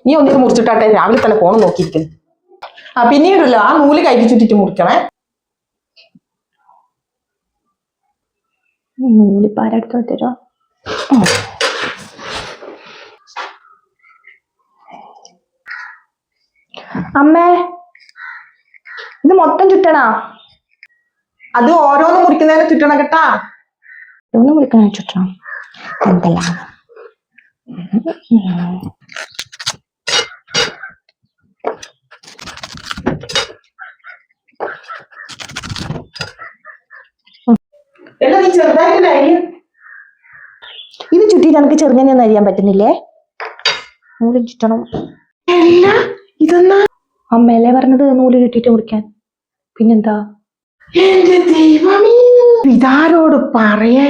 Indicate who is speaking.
Speaker 1: നീ ഒന്നിനും മുറിച്ചിട്ടാട്ടെ, രാവിലെ തന്നെ ഫോൺ നോക്കിയിരിക്കുന്നു. ആ പിന്നീടല്ലോ ആ നൂല് കൈക്ക് ചുറ്റിട്ട് മുറിക്കണേ.
Speaker 2: നൂലിപ്പ ആരെടുത്ത് തരോ? അമ്മേ, ഇത് മൊത്തം ചുറ്റണോ?
Speaker 1: അത് ഓരോന്ന് മുറിക്കുന്നതിനെ ചുറ്റണം കേട്ടാ.
Speaker 2: ഓരോന്ന് മുറിക്കണ ചുറ്റണം. എന്തെല്ലാം
Speaker 1: എല്ലാം നീ ചെറുതായിട്ടല്ലേ അരിയും.
Speaker 2: ഇത് ചുറ്റിട്ട് എനിക്ക് ചെറുങ്ങനെയൊന്നും അറിയാൻ പറ്റുന്നില്ലേ? നൂല് ചുറ്റണം.
Speaker 1: ഇതെന്നാ
Speaker 2: അമ്മയല്ലേ പറഞ്ഞത് നൂല് ചുറ്റിട്ട് മുറിക്കാൻ? പിന്നെന്താ?
Speaker 1: എന്റെ ദൈവമേ, ഇതാരോട് പറയേ?